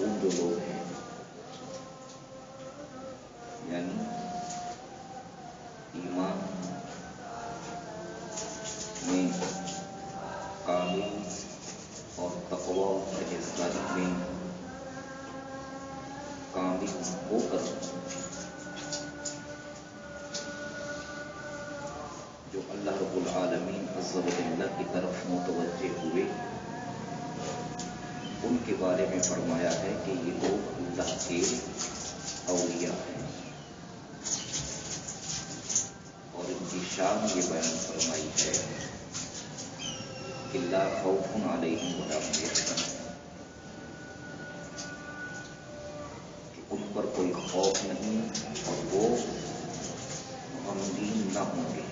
متقون جو لوگ ہیں، یعنی ایمان میں کامل اور تقوی و پرہیزگاری میں کامل ہو کر جو اللہ رب العالمین عز و جل کی طرف متوجہ ہوئے، ان کے بارے میں فرمایا ہے کہ یہ لوگ اللہ کے اولیاء ہیں، اور ان کی شان یہ بیان فرمائی ہے کہ لا خوف علیہم ولا هم يحزنون، کہ ان پر کوئی خوف نہیں اور وہ غمگین نہ ہوں گے۔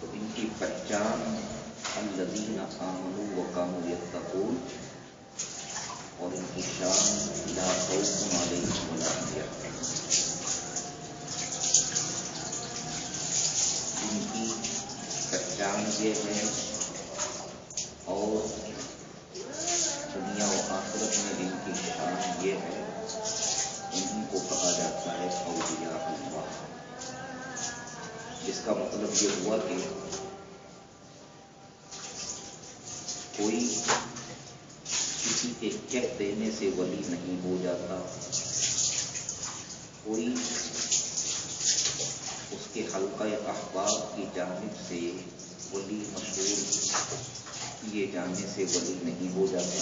تو ان کی پہچان الذین آمنوا وکانوا یتقون، اور ان کی شان لا خوف علیہم ولا هم يحزنون، ان کی پہچان یہ ہے اور دنیا و آخرت میں ان کی شان یہ ہے، انہیں کو کہا جاتا ہے اولیاء اللہ، جس کا مطلب یہ ہوا کہ کوئی کسی کے کہہ دینے سے ولی نہیں ہو جاتا، کوئی اس کے حلقہ احباب کی جانب سے ولی مشہور کیے جانے سے ولی نہیں ہو جاتا،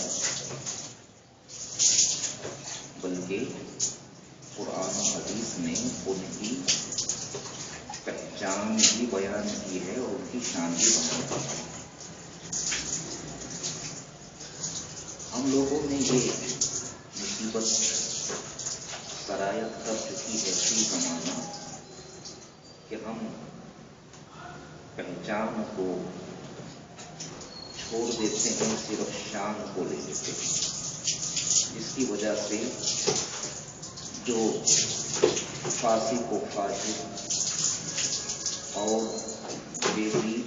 بلکہ قرآن و حدیث نے ان کی پہچان بھی بیان کی ہے اور ان کی شان بھی بیان کی ہے۔ ہم لوگوں میں یہ مصیبت سرایت کر چکی ہے فی زمانہ کہ ہم پہچان کو چھوڑ دیتے ہیں، صرف شان کو لے لیتے ہیں، جس کی وجہ سے جو فاسق و فاجر اور بے دین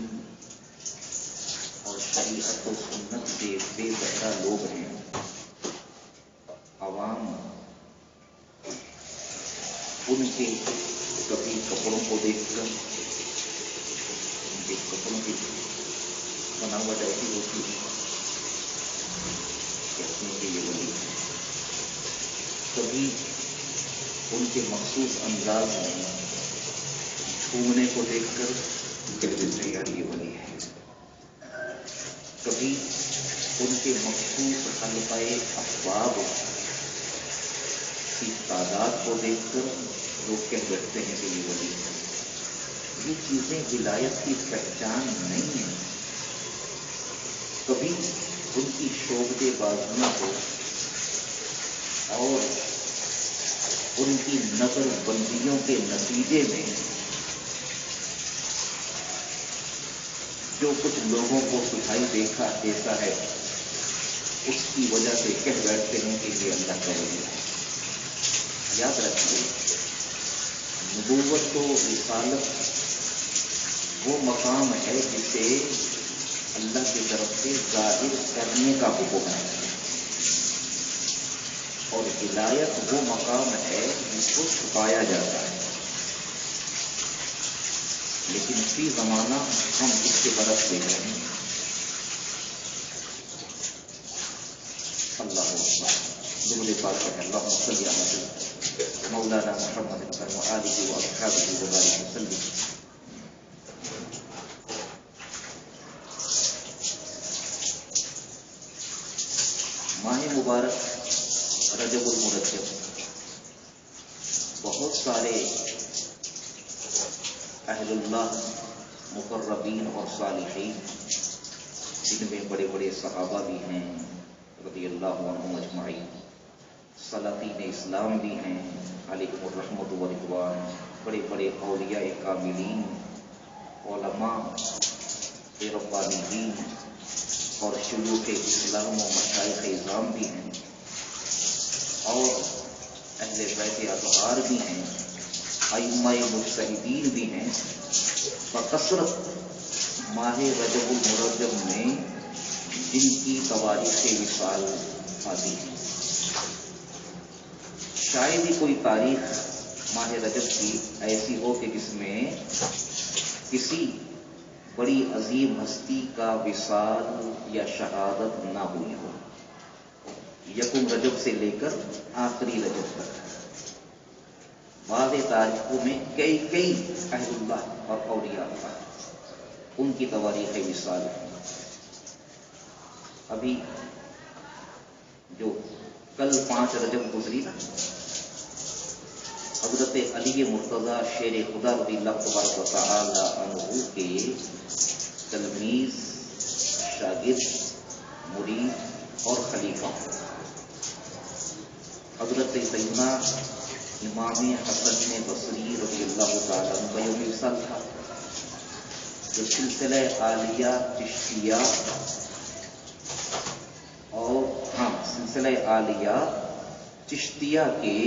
اور شریعت و سنت کے بے بہرا لوگ ہیں، عوام ان کے کبھی کپڑوں کو دیکھ کر، ان کے کپڑوں کی بناوٹ ایسی ہوتی ہے کہتے ہیں کہ یہ ولی ہے، کبھی ان کے مخصوص انداز میں چھونے کو دیکھ کر کہہ دیتے ہیں یار یہ ولی ہے، کبھی ان کے مخصوص حلقہ احباب کی تعداد کو دیکھ کر لوگ کہہ بیٹھتے ہیں کہ یہ ولی ہے۔ یہ چیزیں ولایت کی پہچان نہیں ہیں۔ کبھی ان کی شعبے بازیوں کو اور ان کی نظر بندیوں کے نتیجے میں جو کچھ لوگوں کو دکھائی دیتا ہے، اس کی وجہ سے کہہ بیٹھتے ہیں کہ یہ اللہ کا ولی ہے۔ یاد رکھیے، نبوت و رسالت وہ مقام ہے جسے اللہ کی طرف سے ظاہر کرنے کا حکم ہے، اور ولایت وہ مقام ہے جس کو چھپایا جاتا ہے۔ لیکن فی زمانہ ہم اس کے برعکس دیکھ رہے ہیں۔ اللہ درود پاک ہے، اللہم صلی علی مولانا محمد وآلہ واصحابہ وبارک وسلم۔ ماہ مبارک رجب المرجب، بہت سارے اہل اللہ مقربین اور صالحین، جن میں بڑے بڑے صحابہ بھی ہیں رضی اللہ عنہم اجمعین، سلاطین اسلام بھی ہیں علیہم الرحمۃ والرضوان، بڑے بڑے اولیاء کاملین، علماء ربانیین اور شیوخ اسلام و مشائخ اعظام بھی ہیں، اور اہل بیت اطہار بھی ہیں، ائمہ مجتہدین بھی ہیں۔ بکثرت ماہ رجب المرجب میں جن کی تواریخ وصال آتی ہے. شاید ہی کوئی تاریخ ماہ رجب کی ایسی ہو کہ جس میں کسی بڑی عظیم ہستی کا وصال یا شہادت نہ ہوئی ہو. یکم رجب سے لے کر آخری رجب تک بعض تاریخوں میں کئی اہل اللہ اور اولیاء اللہ ان کی تواریخ وصال ہے. ابھی جو کل 5 رجب گزری نا، حضرت علی مرتضیٰ شیر خدا رضی اللہ تبارک و تعالی عنہ کے تلمیذ، شاگرد، مرید اور خلیفہ حضرت سیدنا امام حسن بصری رضی اللہ تعالیٰ عنہ کا یوم وصال تھا، جو سلسلہ عالیہ چشتیہ سلسلہ عالیہ چشتیہ کے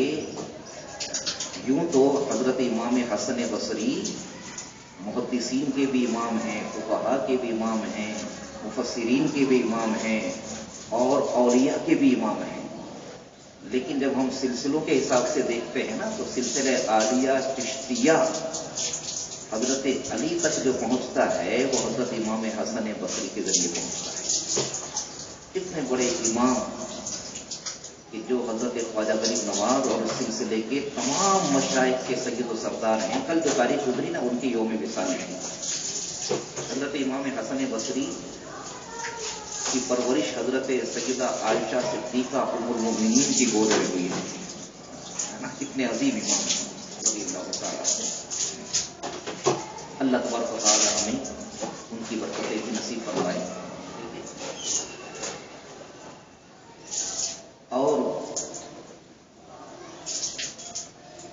یوں تو حضرت امام حسن بصری محدثین کے بھی امام ہیں، فقہاء کے بھی امام ہیں، مفسرین کے بھی امام ہیں اور اولیاء کے بھی امام ہیں. لیکن جب ہم سلسلوں کے حساب سے دیکھتے ہیں نا، تو سلسلہ عالیہ چشتیہ حضرت علی تک جو پہنچتا ہے وہ حضرت امام حسن بصری کے ذریعے پہنچتا ہے. اتنے بڑے امام کہ جو حضرت خواجہ غریب نواز اور اس سلسلے کے تمام مشائخ کے سید و سردار ہیں. کل جو تاریخ گزری نا، ان کی یوم وصال ہے. حضرت امام حسن بصری کی پرورش حضرت سیدہ عائشہ صدیقہ ام المؤمنین کی گود میں ہوئی ہے نا. کتنے عظیم امام رضی اللہ تعالیٰ. اللہ تبارک و تعالیٰ ہمیں ان کی برکتیں بھی نصیب فرمائے. اور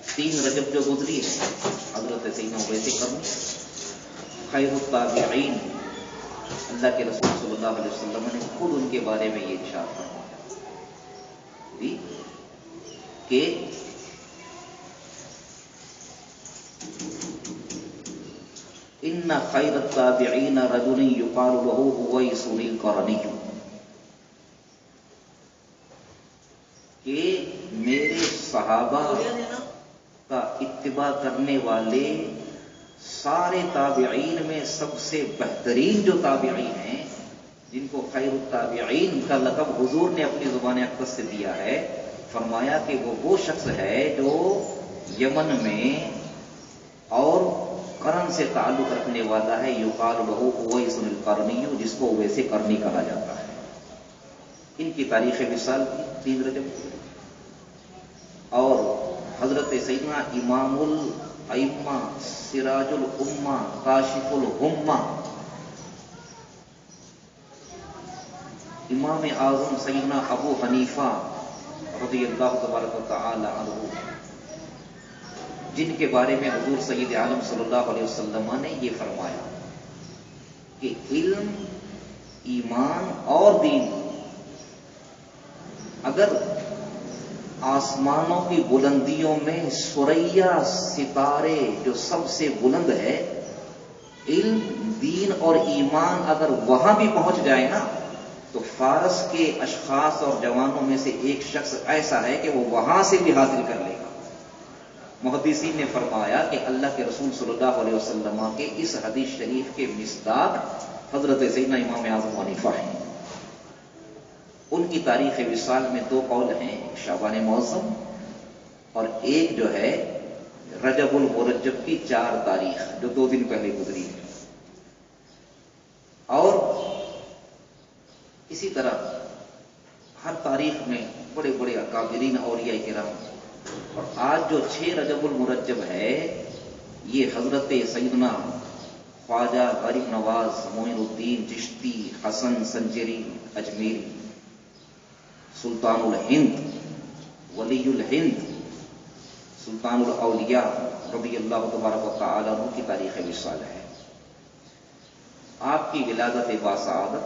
3 رجب جو گزری ہے، حضرت سیدنا اویس کرنی خیر التابعین، اللہ کے رسول صلی اللہ علیہ وسلم نے خود ان کے بارے میں یہ ارشاد فرمایا کہ ان خیر التابعین رجل یقال له اویس القرنی، کہ میرے صحابہ کا اتباع کرنے والے سارے تابعین میں سب سے بہترین جو تابعین ہیں، جن کو خیر التابعین کا لقب حضور نے اپنی زبان اقدس سے دیا ہے، فرمایا کہ وہ شخص ہے جو یمن میں اور قرن سے تعلق رکھنے والا ہے. یقال له اویس القرنی، جس کو اویس قرنی کہا جاتا ہے. ان کی تاریخ وصال کی 3 رجب. اور حضرت سیدنا امام الائمہ سراج الامہ کاشف الغمہ امام اعظم سیدنا ابو حنیفہ رضی اللہ تبارک و تعالی عنہ، جن کے بارے میں حضور سید عالم صلی اللہ علیہ وسلم نے یہ فرمایا کہ علم، ایمان اور دین اگر آسمانوں کی بلندیوں میں ثریا ستارے جو سب سے بلند ہے، علم، دین اور ایمان اگر وہاں بھی پہنچ جائے نا، تو فارس کے اشخاص اور جوانوں میں سے ایک شخص ایسا ہے کہ وہ وہاں سے بھی حاصل کر لے گا. محدثین نے فرمایا کہ اللہ کے رسول صلی اللہ علیہ وسلم کے اس حدیث شریف کے مصداق حضرت سیدنا امام اعظم حنیفہ ہیں. ان کی تاریخ وصال میں 2 قول ہیں، شعبان معظم اور ایک جو ہے رجب المرجب کی 4 تاریخ جو 2 دن پہلے گزری ہے. اور اسی طرح ہر تاریخ میں بڑے بڑے اکابرین اولیاء کرام. اور آج جو 6 رجب المرجب ہے، یہ حضرت سیدنا خواجہ غریب نواز معین الدین چشتی حسن سنجری اجمیری سلطان الہند ولی الہند سلطان الاولیاء رضی اللہ تبارک و تعالی عنہ کی تاریخ وصال ہے. آپ کی ولادت باسعادت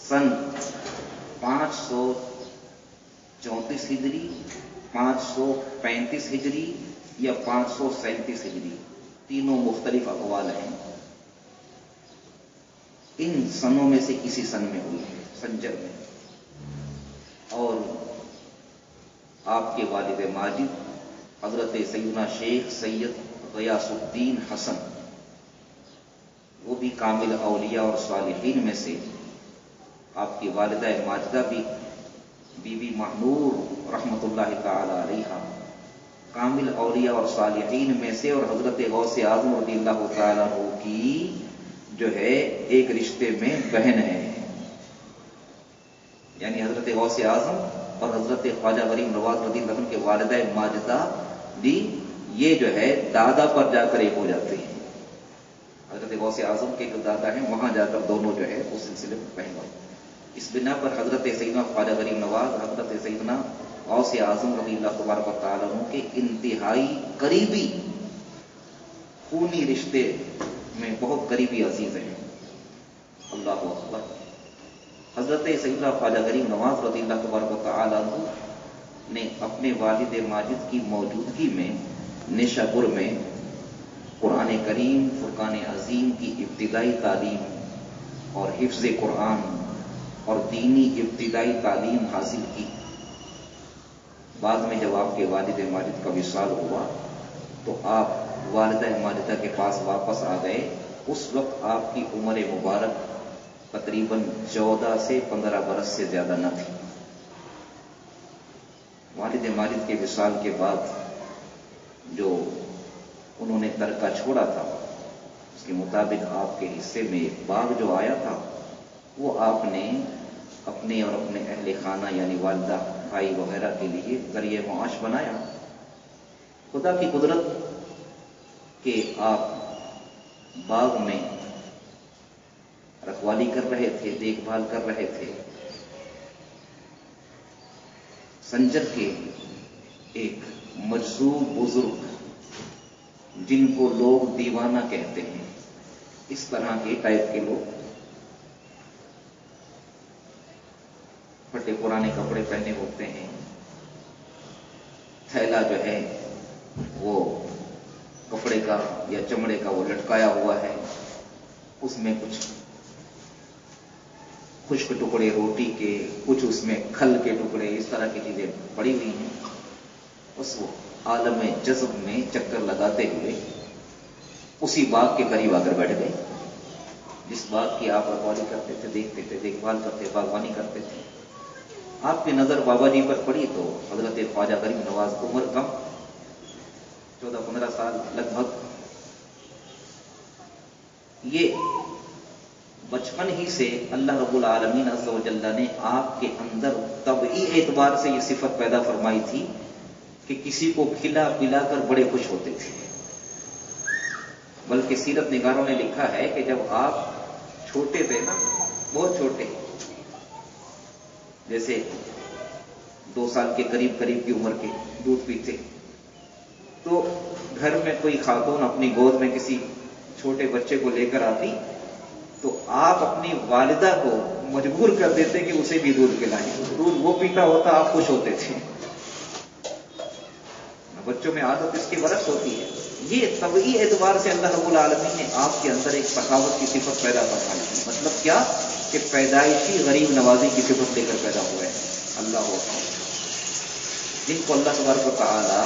سن 534 ہجری، 535 ہجری یا 537 ہجری، تینوں مختلف اقوال ہیں. ان سنوں میں سے کسی سن میں ہوئی ہے، سنجر میں. اور آپ کے والد ماجد حضرت سیدنا شیخ سید غیاث الدین حسن، وہ بھی کامل اولیاء اور صالحین میں سے. آپ کی والدہ ماجدہ بھی بی بی مہنور رحمت اللہ تعالی علیہا کامل اولیاء اور صالحین میں سے، اور حضرت غوث اعظم رضی اللہ تعالیٰ عنہ کی جو ہے ایک رشتے میں بہن ہے. یعنی حضرت غوث اعظم اور حضرت خواجہ غریب نواز رضی اللہ عنہ کے والدہ ماجدہ بھی یہ جو ہے دادا پر جا کر ایک ہو جاتے ہیں. حضرت غوث اعظم کے جو دادا ہیں وہاں جا کر دونوں جو ہے اس سلسلے میں بہن ہوئے. اس بنا پر حضرت سیدنا خواجہ غریب نواز حضرت سیدنا غوث اعظم رضی اللہ تبارک و تعالیٰ عنہ کے انتہائی قریبی خونی رشتے میں بہت قریبی عزیز ہیں. اللہ اکبر. حضرت سیدنا خواجہ غریب نواز رضی اللہ تبارک و تعالیٰ عنہ نے اپنے والد ماجد کی موجودگی میں نیشا پور میں قرآن کریم فرقان عظیم کی ابتدائی تعلیم اور حفظ قرآن اور دینی ابتدائی تعلیم حاصل کی. بعد میں جب آپ کے والد ماجد کا وصال ہوا تو آپ والدہ ماجدہ کے پاس واپس آ گئے. اس وقت آپ کی عمر مبارک تقریباً 14 سے 15 برس سے زیادہ نہ تھی. والد ماجد کے وصال کے بعد جو انہوں نے ترکہ چھوڑا تھا اس کے مطابق آپ کے حصے میں ایک باغ جو آیا تھا وہ آپ نے اپنے اور اپنے اہل خانہ یعنی والدہ بھائی وغیرہ کے لیے ذریعہ معاش بنایا. خدا کی قدرت کہ آپ باغ میں رکھوالی کر رہے تھے، دیکھ بھال کر رہے تھے. سنجر کے ایک مجذوب بزرگ جن کو لوگ دیوانہ کہتے ہیں، اس طرح کے ٹائپ کے لوگ پھٹے پرانے کپڑے پہنے ہوتے ہیں، تھیلا جو ہے وہ کپڑے کا یا چمڑے کا وہ لٹکایا ہوا ہے، اس میں کچھ خشک ٹکڑے روٹی کے، کچھ اس میں کھل کے ٹکڑے، اس طرح کی چیزیں پڑی ہوئی ہیں. اس وہ عالم جذب میں چکر لگاتے ہوئے اسی باغ کے قریب آ کر بیٹھ گئے جس باغ کی آپ رکھوالی کرتے تھے، دیکھتے تھے، دیکھ بھال کرتے، باغبانی کرتے تھے. آپ کی نظر بابا جی پر پڑی تو حضرت خواجہ غریب نواز عمر کم 14-15 سال لگ بھگ، یہ بچپن ہی سے اللہ رب العالمین عز و جل نے آپ کے اندر طبعی اعتبار سے یہ صفت پیدا فرمائی تھی کہ کسی کو کھلا پلا کر بڑے خوش ہوتے تھے. بلکہ سیرت نگاروں نے لکھا ہے کہ جب آپ چھوٹے تھے نا، بہت چھوٹے، جیسے 2 سال کے قریب کی عمر کے دودھ پیتے، تو گھر میں کوئی خاتون اپنی گود میں کسی چھوٹے بچے کو لے کر آتی تو آپ اپنی والدہ کو مجبور کر دیتے کہ اسے بھی دودھ پلائیں. دودھ وہ پیتا ہوتا، آپ خوش ہوتے تھے. بچوں میں عادت اس کی برعکس ہوتی ہے. یہ طبعی اعتبار سے اللہ رب العالمین نے آپ کے اندر ایک سخاوت کی صفت پیدا فرمائی ہے. مطلب کیا کہ پیدائشی غریب نوازی کی صفت لے کر پیدا ہوئے ہیں. اللہ اکبر. جن کو اللہ تبارک و تعالی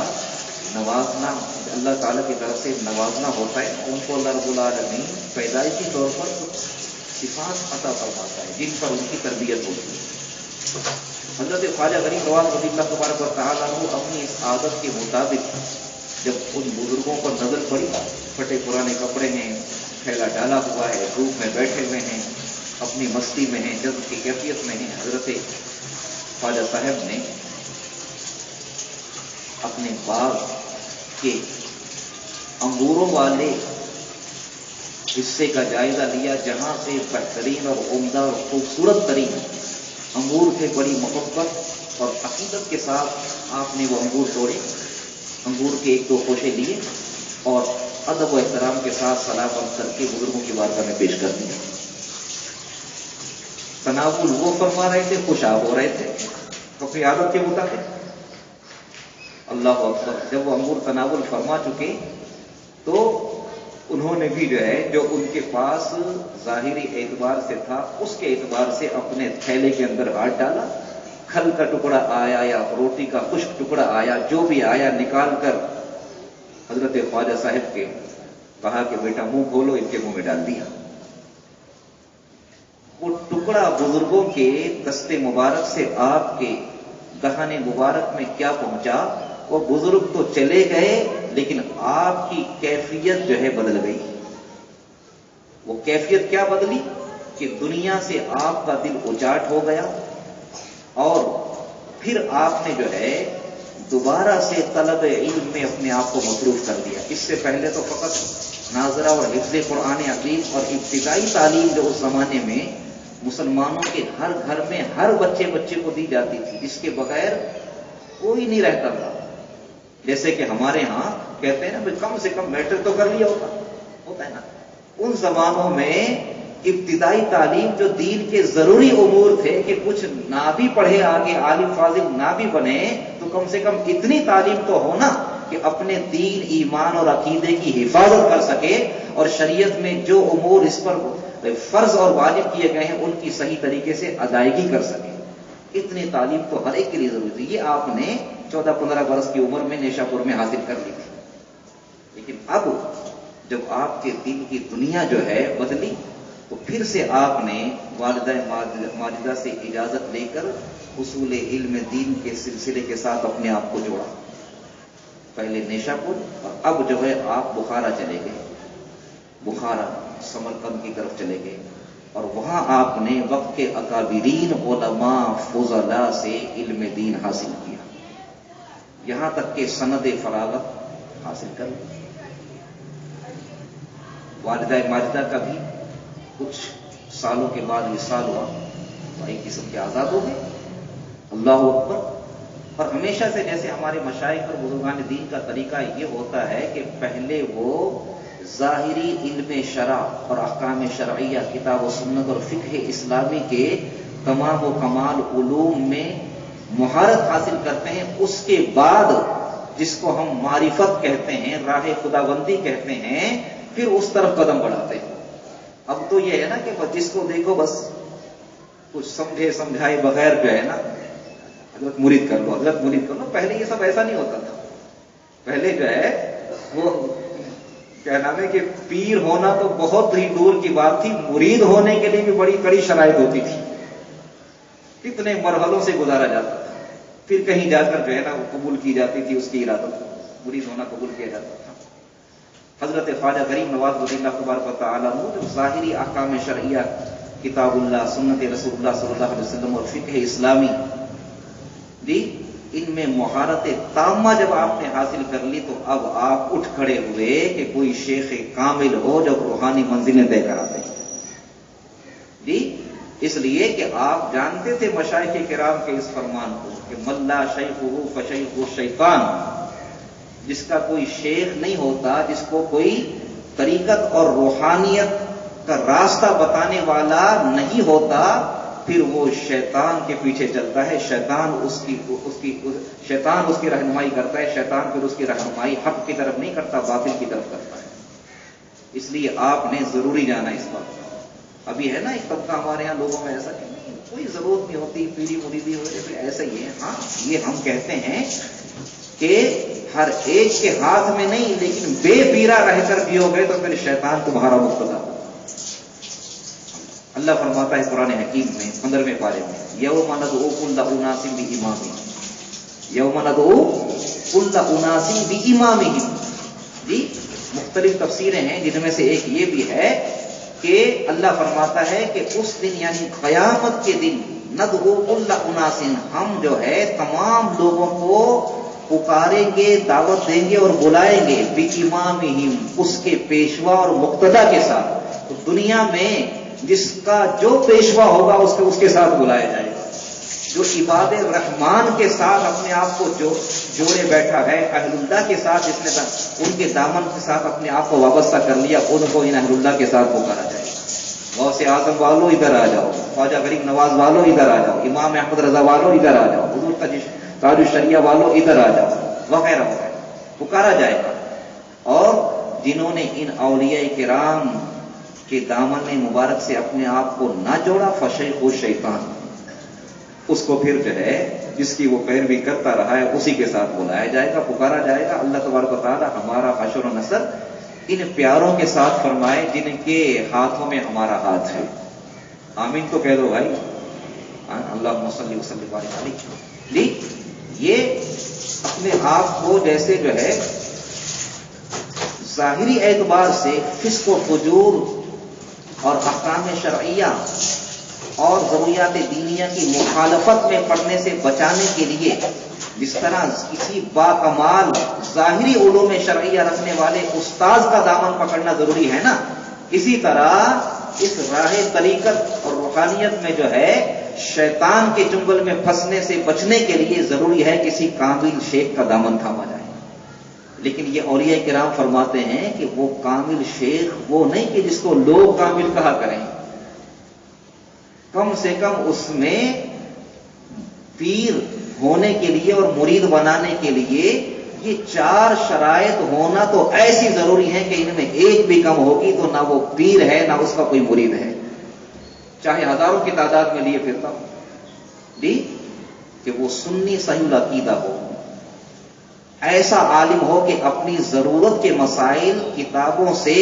نوازنا، اللہ تعالیٰ کی طرف سے نوازنا ہوتا ہے، ان کو اللہ رب العالمین پیدائشی طور پر کچھ صفات عطا فرماتا ہے جن پر ان کی تربیت ہوتی ہے. حضرت خواجہ غریب نواز رضی اللہ تبارک و تعالیٰ عنہ اپنی اس عادت کے مطابق جب ان بزرگوں پر نظر پڑی، پھٹے پرانے کپڑے ہیں، تھیلا ڈالا ہوا ہے، دھوپ میں بیٹھے ہوئے ہیں، اپنی مستی میں ہیں، جذب کی کیفیت میں ہیں، حضرت خواجہ صاحب نے اپنے باغ کے انگوروں والے حصے کا جائزہ لیا جہاں سے بہترین اور عمدہ اور خوبصورت ترین انگور تھے. بڑی محبت اور عقیدت کے ساتھ آپ نے وہ انگور توڑے، انگور کے 1-2 خوشے لیے اور ادب و احترام کے ساتھ سلام کر کے بزرگوں کی بارگاہ میں پیش کر دیا. تناول وہ فرما رہے تھے، خوش آپ ہو رہے تھے اپنی عادت کے مطابق. اللہ اکبر. جب وہ انگور تناول فرما چکے تو انہوں نے بھی جو ہے جو ان کے پاس ظاہری اعتبار سے تھا اس کے اعتبار سے اپنے تھیلے کے اندر ہاتھ ڈالا، کھل کا ٹکڑا آیا یا روٹی کا خشک ٹکڑا آیا، جو بھی آیا نکال کر حضرت خواجہ صاحب کے کہا کہ بیٹا منہ کھولو، ان کے منہ میں ڈال دیا۔ وہ ٹکڑا بزرگوں کے دست مبارک سے آپ کے دہن مبارک میں کیا پہنچا، وہ بزرگ تو چلے گئے لیکن آپ کی کیفیت جو ہے بدل گئی۔ وہ کیفیت کیا بدلی کہ دنیا سے آپ کا دل اچاٹ ہو گیا، اور پھر آپ نے جو ہے دوبارہ سے طلب علم میں اپنے آپ کو مصروف کر دیا۔ اس سے پہلے تو فقط ناظرہ اور حفظ قرآن عظیم اور ابتدائی تعلیم جو اس زمانے میں مسلمانوں کے ہر گھر میں ہر بچے کو دی جاتی تھی، اس کے بغیر کوئی نہیں رہتا تھا۔ جیسے کہ ہمارے ہاں کہتے ہیں نا کم سے کم میٹرک تو کر لیا ہوتا ہے نا، ان زمانوں میں ابتدائی تعلیم جو دین کے ضروری امور تھے کہ کچھ نہ بھی پڑھے آگے عالم فاضل نہ بھی بنے تو کم سے کم اتنی تعلیم تو ہونا کہ اپنے دین ایمان اور عقیدے کی حفاظت کر سکے، اور شریعت میں جو امور اس پر فرض اور واجب کیے گئے ہیں ان کی صحیح طریقے سے ادائیگی کر سکے۔ اتنی تعلیم تو ہر ایک کے لیے ضروری تھی۔ یہ آپ نے 14-15 برس کی عمر میں نیشا پور میں حاصل کر لی تھی، لیکن اب جب آپ کے دین کی دنیا جو ہے بدلی تو پھر سے آپ نے والدہ ماجدہ سے اجازت لے کر اصول علم دین کے سلسلے کے ساتھ اپنے آپ کو جوڑا۔ پہلے نیشا پور اور اب جو ہے آپ بخارا چلے گئے، بخارا سمرقند کی طرف چلے گئے، اور وہاں آپ نے وقت کے اکابرین علماء فضلاء سے علم دین حاصل کیا، یہاں تک کہ سند فراغت حاصل کر لی۔ والدہ ماجدہ کا بھی کچھ سالوں کے بعد وصال ہوا تو ایک قسم کے آزاد ہو گئے۔ اللہ اکبر۔ اور ہمیشہ سے جیسے ہمارے مشائخ اور بزرگان دین کا طریقہ یہ ہوتا ہے کہ پہلے وہ ظاہری علم شرع اور احکام شرعیہ، کتاب و سنت اور فقہ اسلامی کے تمام و کمال علوم میں مہارت حاصل کرتے ہیں، اس کے بعد جس کو ہم معرفت کہتے ہیں، راہ خداوندی کہتے ہیں، پھر اس طرف قدم بڑھاتے ہیں۔ اب تو یہ ہے نا کہ جس کو دیکھو بس کچھ سمجھے سمجھائے بغیر جو ہے نا حضرت مرید کر لو، حضرت مرید کر لو۔ پہلے یہ سب ایسا نہیں ہوتا تھا۔ پہلے جو ہے وہ کیا نام ہے کہ پیر ہونا تو بہت ہی دور کی بات تھی، مرید ہونے کے لیے بھی بڑی کڑی شرائط ہوتی تھی، کتنے مرحلوں سے گزارا جاتا تھا، پھر کہیں جا کر جو ہے نا وہ قبول کی جاتی تھی، اس کی ارادت کو مرید ہونا قبول کیا جاتا تھا۔ حضرت خواجہ غریب نواز رضی اللہ تبارک و تعالیٰ عنہ جو ظاہری احکام شرعیہ، کتاب اللہ، سنت رسول اللہ صلی اللہ علیہ وسلم اور فقہ اسلامی جی، ان میں مہارت تامہ جب آپ نے حاصل کر لی تو اب آپ اٹھ کھڑے ہوئے کہ کوئی شیخ کامل ہو جب روحانی منزلیں طے کراتے ہیں جی۔ اس لیے کہ آپ جانتے تھے مشائخ کرام کے اس فرمان کو کہ من لا شیخہ فشیخہ الشیطان، جس کا کوئی شیخ نہیں ہوتا، جس کو کوئی طریقت اور روحانیت کا راستہ بتانے والا نہیں ہوتا، پھر وہ شیطان کے پیچھے چلتا ہے، شیطان اس کی رہنمائی کرتا ہے، شیطان پھر اس کی رہنمائی حق کی طرف نہیں کرتا، باطل کی طرف کرتا ہے۔ اس لیے آپ نے ضروری جانا اس بات۔ ابھی ہے نا ایک طبقہ ہمارے ہاں لوگوں میں ایسا کہ نہیں کوئی ضرورت نہیں ہوتی، پیری مریدی ہو جائے، ایسا ہی ہے۔ ہاں یہ ہم کہتے ہیں کہ ہر ایک کے ہاتھ میں نہیں، لیکن بے پیرا رہ کر بھی ہو گئے تو پھر شیطان تمہارا مقتدا ہوگا۔ اللہ فرماتا ہے قرآن حکیم میں 15ویں پارے میں، یوم ندعو کل اناس بامامہم، یوم ندعو کل اناس بامامہم جی۔ مختلف تفسیریں ہیں جن میں سے ایک یہ بھی ہے کہ اللہ فرماتا ہے کہ اس دن یعنی قیامت کے دن ندعو کل اناس، ہم جو ہے تمام لوگوں کو پکاریں گے، دعوت دیں گے اور بلائیں گے، بامامہم، اس کے پیشوا اور مقتدا کے ساتھ۔ تو دنیا میں جس کا جو پیشوا ہوگا اس کے ساتھ بلایا جائے گا، جو عباد الرحمان کے ساتھ اپنے آپ کو جوڑے بیٹھا ہے، اہل اللہ کے ساتھ جس نے ان کے دامن کے ساتھ اپنے آپ کو وابستہ کر لیا، ان کو ان اہل اللہ کے ساتھ پکارا جائے گا۔ غوث اعظم والو ادھر آ جاؤ، خواجہ غریب نواز والو ادھر آ جاؤ، امام احمد رضا والو ادھر آ جاؤ، حضور تاج الشریعہ والو ادھر آ جاؤ، وغیرہ وغیرہ پکارا جائے گا۔ اور جنہوں نے ان اولیاء کرام کے دامن مبارک سے اپنے آپ کو نہ جوڑا فشیخ شیطان، اس کو پھر جو ہے جس کی وہ پیروی کرتا رہا ہے اسی کے ساتھ بلایا جائے گا، پکارا جائے گا۔ اللہ تبارک و تعالی ہمارا حشر و نصر ان پیاروں کے ساتھ فرمائے جن کے ہاتھوں میں ہمارا ہاتھ ہے۔ آمین تو کہہ دو بھائی، اللہم صلی وسلم علیہ۔ یہ اپنے آپ کو جیسے جو ہے ظاہری اعتبار سے فسق و فجور اور احکام شرعیہ اور ضروریات دینیہ کی مخالفت میں پڑنے سے بچانے کے لیے جس طرح کسی باکمال ظاہری علوم شرعیہ رکھنے والے استاذ کا دامن پکڑنا ضروری ہے نا، اسی طرح اس راہ طریقت اور روحانیت میں جو ہے شیطان کے چنگل میں پھنسنے سے بچنے کے لیے ضروری ہے کسی کامل شیخ کا دامن تھاما جائے۔ لیکن یہ اولیاء کرام فرماتے ہیں کہ وہ کامل شیخ وہ نہیں کہ جس کو لوگ کامل کہا کریں، کم سے کم اس میں پیر ہونے کے لیے اور مرید بنانے کے لیے یہ 4 شرائط ہونا تو ایسی ضروری ہے کہ ان میں ایک بھی کم ہوگی تو نہ وہ پیر ہے نہ اس کا کوئی مرید ہے، چاہے ہزاروں کی تعداد میں لیے پھرتا ہوں کہ وہ سنی صحیح العقیدہ ہو، ایسا عالم ہو کہ اپنی ضرورت کے مسائل کتابوں سے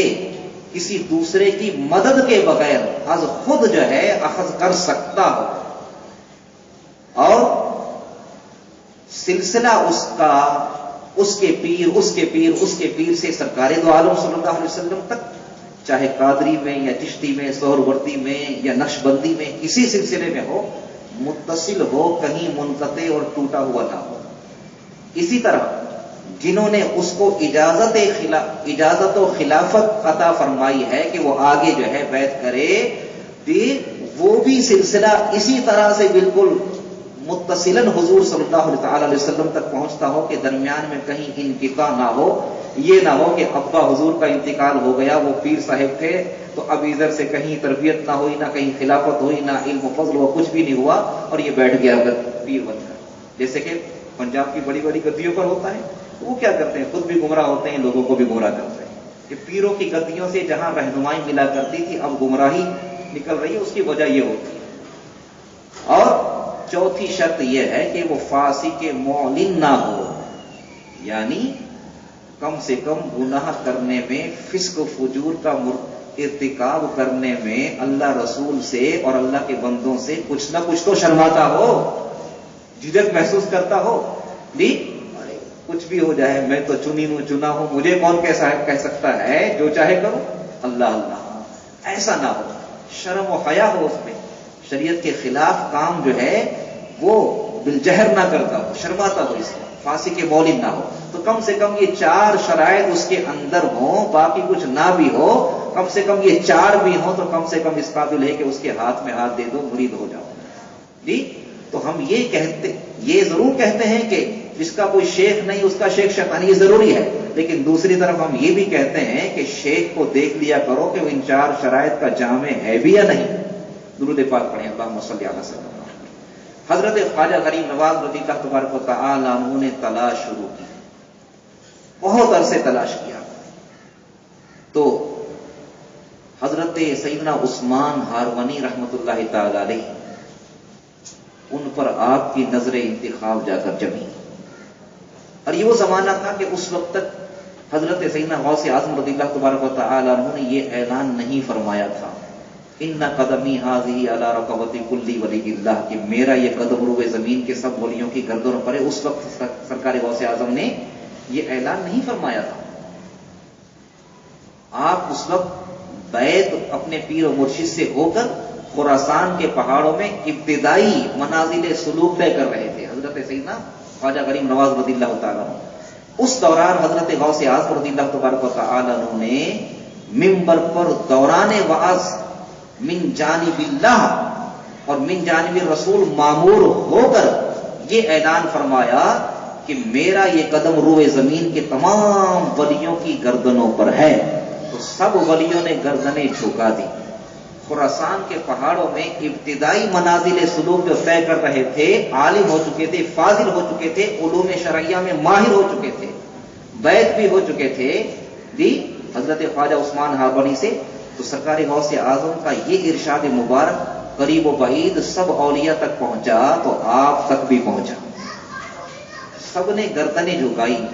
کسی دوسرے کی مدد کے بغیر از خود جو ہے اخذ کر سکتا ہو، اور سلسلہ اس کا اس کے پیر سے سرکار دو عالم صلی اللہ علیہ وسلم تک، چاہے قادری میں یا چشتی میں، سہروردی میں یا نقشبندی میں، کسی سلسلے میں ہو، متصل ہو، کہیں منقطع اور ٹوٹا ہوا نہ ہو۔ اسی طرح جنہوں نے اس کو اجازت و خلافت عطا فرمائی ہے کہ وہ آگے جو ہے بیعت کرے، وہ بھی سلسلہ اسی طرح سے بالکل متصلاً حضور صلی اللہ علیہ وسلم تک پہنچتا ہو کہ درمیان میں کہیں انقطاع نہ ہو۔ یہ نہ ہو کہ ابا حضور کا انتقال ہو گیا، وہ پیر صاحب تھے تو اب ادھر سے کہیں تربیت نہ ہوئی، نہ کہیں خلافت ہوئی، نہ علم و فضل ہوا، کچھ بھی نہیں ہوا اور یہ بیٹھ گیا اگر پیر بن کر، جیسے کہ پنجاب کی بڑی بڑی گدیوں پر ہوتا ہے۔ وہ کیا کرتے ہیں؟ خود بھی گمراہ ہوتے ہیں، لوگوں کو بھی گمراہ کرتے ہیں کہ پیروں کی گدیوں سے جہاں رہنمائی ملا کرتی تھی اب گمراہی نکل رہی ہے، اس کی وجہ یہ ہوتی ہے۔ اور چوتھی شرط یہ ہے کہ وہ فاسق معلن نہ ہو، یعنی کم سے کم گناہ کرنے میں، فسق و فجور کا ارتکاب کرنے میں اللہ رسول سے اور اللہ کے بندوں سے کچھ نہ کچھ تو شرماتا ہو، جھجک محسوس کرتا ہو، کچھ بھی ہو جائے میں تو چنا ہوں، مجھے کون کہہ سکتا ہے، جو چاہے کرو، اللہ اللہ، ایسا نہ ہو۔ شرم و حیا ہو اس میں، شریعت کے خلاف کام جو ہے وہ بالجہر نہ کرتا ہو، شرماتا ہو، اس میں فاسق معلن نہ ہو۔ تو کم سے کم یہ 4 شرائط اس کے اندر ہوں، باقی کچھ نہ بھی ہو، کم سے کم یہ 4 بھی ہوں تو کم سے کم اس قابل ہے کہ اس کے ہاتھ میں ہاتھ دے دو، مرید ہو جاؤ۔ تو ہم یہ ضرور کہتے ہیں کہ جس کا کوئی شیخ نہیں اس کا شیخ شیطانی، یہ ضروری ہے، لیکن دوسری طرف ہم یہ بھی کہتے ہیں کہ شیخ کو دیکھ لیا کرو کہ وہ ان 4 شرائط کا جامع ہے بھی یا نہیں۔ درود پاک پڑھیں، اللہم صلی علی سیدنا۔ حضرت خواجہ غریب نواز رضی اللہ تبارک و تعالی عنہ نے تلاش شروع کی، بہت عرصے تلاش کیا، تو حضرت سیدنا عثمان ہارونی رحمۃ اللہ تعالی علیہ ان پر آپ کی نظر انتخاب جا کر جمی۔ اور یہ وہ زمانہ تھا کہ اس وقت تک حضرت سیدنا غوث اعظم رضی اللہ تبارک و تعالی عنہ نے یہ اعلان نہیں فرمایا تھا، ان قدمی هذه علی رقبۃ کل ولی اللہ، کہ میرا یہ قدم روئے زمین کے سب ولیوں کی گردنوں پر ہے۔ اس وقت سرکار غوث اعظم نے یہ اعلان نہیں فرمایا تھا۔ آپ اس وقت بیعت اپنے پیر و مرشد سے ہو کر خراسان کے پہاڑوں میں ابتدائی منازل سلوک طے کر رہے تھے، حضرت سیدنا خواجہ غریب نواز رضی اللہ تعالیٰ عنہ۔ اس دوران حضرت غوث اعظم رضی اللہ تبارک و تعالیٰ عنہ نے منبر پر دوران وعظ من جانب اللہ اور من جانب رسول مامور ہو کر یہ اعلان فرمایا کہ میرا یہ قدم روئے زمین کے تمام ولیوں کی گردنوں پر ہے۔ تو سب ولیوں نے گردنیں جھکا دی۔ خراسان کے پہاڑوں میں ابتدائی منازل سلوک جو طے کر رہے تھے، عالم ہو چکے تھے، فاضل ہو چکے تھے، علوم شرعیہ میں ماہر ہو چکے تھے، بیعت بھی ہو چکے تھے، حضرت خواجہ عثمان ہاربنی سے، تو سرکار غوث اعظم کا یہ ارشاد مبارک قریب و بعید سب اولیاء تک پہنچا تو آپ تک بھی پہنچا۔ سب نے گردنیں جھکائی،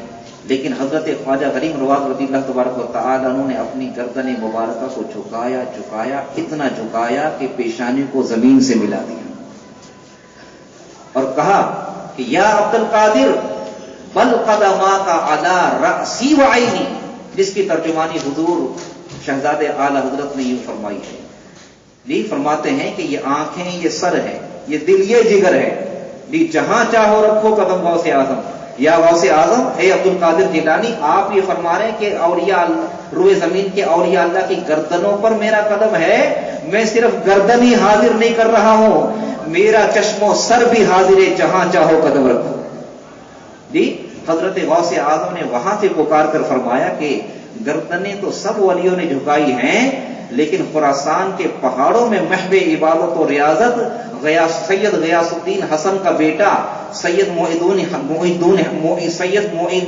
لیکن حضرت خواجہ غریب نواز رضی اللہ تبارک و تعالی عنہ نے اپنی گردن مبارکہ کو جھکایا، اتنا جھکایا کہ پیشانی کو زمین سے ملا دیا اور کہا کہ یا عبد القادر بل قدماک علی رأسی وعینی، جس کی ترجمانی حضور شہزادے اعلی حضرت نے یوں فرمائی ہے۔ یہ فرماتے ہیں کہ یہ آنکھیں، یہ سر ہے، یہ دل، یہ جگر ہے، جہاں چاہو رکھو قدم غوث اعظم۔ یا غوث اعظم، اے عبد القادر جیلانی، آپ یہ فرما رہے ہیں کہ اولیاء روئے زمین کے اولیاء اللہ کی گردنوں پر میرا قدم ہے، میں صرف گردن ہی حاضر نہیں کر رہا ہوں، میرا چشم و سر بھی حاضر ہے، جہاں چاہو قدم رکھو۔ جی حضرت غوث اعظم نے وہاں سے پکار کر فرمایا کہ گردنیں تو سب ولیوں نے جھکائی ہیں، لیکن خراسان کے پہاڑوں میں محو عبادت و ریاضت سید غیاث الدین حسن کا بیٹا سید معین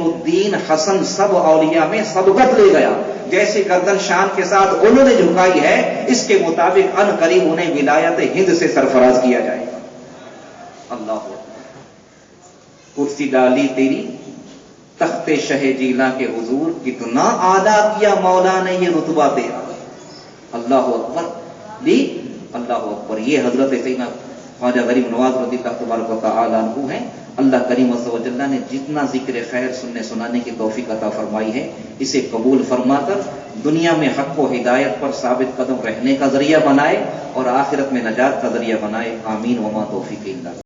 الدین حسن سب اولیاء میں سبقت لے گیا۔ جیسے گردن شان کے ساتھ انہوں نے جھکائی ہے، اس کے مطابق ان قریب انہیں ولایت ہند سے سرفراز کیا جائے گا۔ اللہ اکبر۔ کرسی ڈالی تیری تخت شہ جیلا کے حضور، کتنا اعلیٰ کیا مولا نے یہ رتبہ تیرا۔ اللہ اکبر جی، اللہ اکبر۔ یہ حضرت سیدنا خواجہ غریب نواز رضی اللہ تبارک و تعالی عنہ ہیں۔ اللہ کریم عز و جل نے جتنا ذکر خیر سننے سنانے کی توفیق عطا فرمائی ہے، اسے قبول فرما کر دنیا میں حق و ہدایت پر ثابت قدم رہنے کا ذریعہ بنائے اور آخرت میں نجات کا ذریعہ بنائے۔ آمین وما توفیق الا باللہ۔